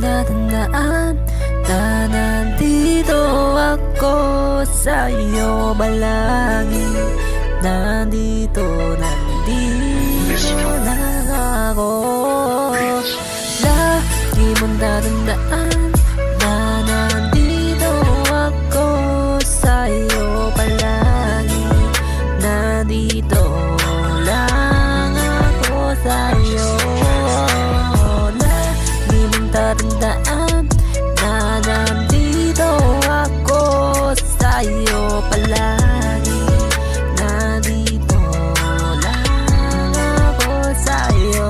na tandaan na nandito ako sa'yo palagi. Nandito lang ako. Lagi mong tatandaan na nandito ako sa'yo palagi. Nandito lang ako sa'yo. Lagi mong tatandaan na nandito ako sa'yo palagi. Nandito lang ako sa'yo.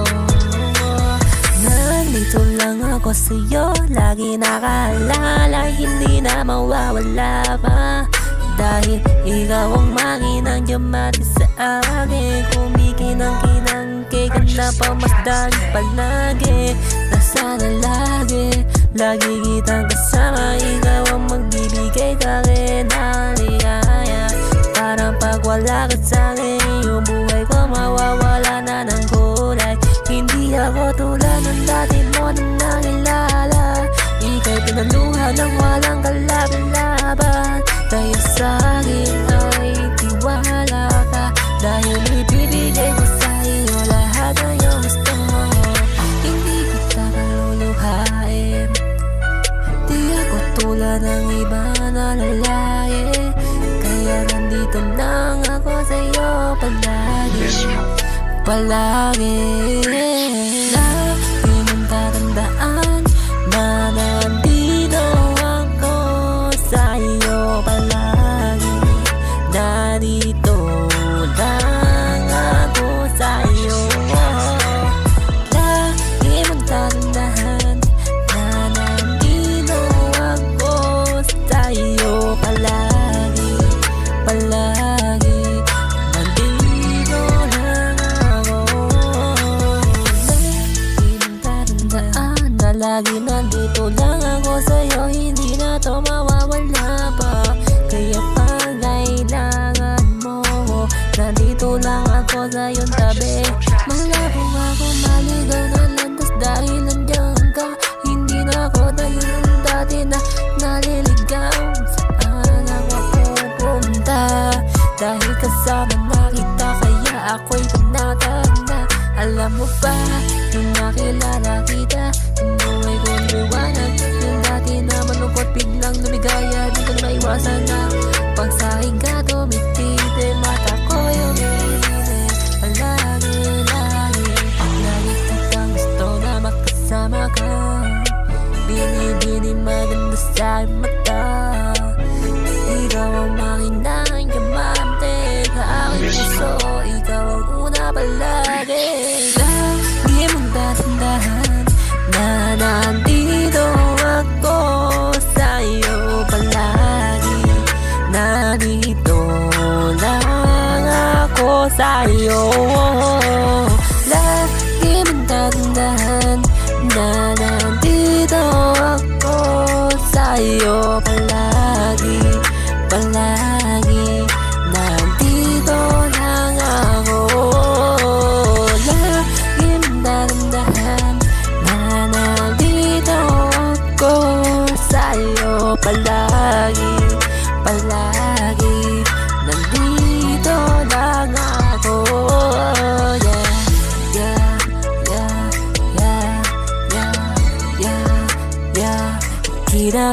Nandito lang ako sa'yo, lagi nakaalala, hindi na mawawala pa. Dahil ikaw ang manginang dumati sa akin. Kumikinang-kinang kay ka na pamasdan palagi. Nasana lagi, lagi kitang kasama. Ikaw ang magbibigay sa'kin ng ligaya. Parang pag wala ka sa'kin, yung buhay ko mawawala na ng kulay. Hindi ako tulad ng dati mo na nakilala. Ika'y pinaluhan ng walang kalaban-laban. Kaya sa'kin ay tiwala ka. Dahil ibibigay ko sa'yo lahat ng iyong gusto mo. Hindi kita kaluluhain. Di ako tulad ng iba na lalaki. Kaya nandito lang ako sa'yo palagi. Palagi. Lagi mong tatandaan na nandito ako sa'yo palagi. Nandito lang ako sa'yo. Lagi mong tatandaan na nandito ako sa'yo palagi. Palagi. Nandito lang ako. Lagi mong tatandaan na lagi nandito lang ako sa'yo. Hindi na to mawawala pa. Kaya pag kailangan mo, nandito lang ako sa iyong tabi. Malabo ako maligaw na landas dahil nandiyan ka. Hindi na ako dahil dati na naliligaw. Saan ako pupunta? Dahil kasama na kita, kaya ako'y pinatanda. Alam mo ba, nung nakilala kita, yung buhay ko liwanag. Yung dati na malungkot biglang lumigaya. Di ko na maiwasan na pag sa'kin ka tumititi. Mata ko yung init. Palagi, lagi, lagi kitang gusto na makasama ka. Bini-bini maganda sa'king mata. Ikaw ang makinang diamante sa aking puso. Ikaw ang una palagi. Lagi mong tatandaan na nandito ako sa'yo palagi. Nandito lang ako sa'yo. Lagi mong tatandaan na nandito ako sa'yo palagi. Palagi. Nandito lang ako. Lagi mong tatandaan na nandito ako sa'yo palagi. Palagi. Nandito lang ako. Yeah, yeah, yeah, yeah, yeah, yeah, yeah. Kita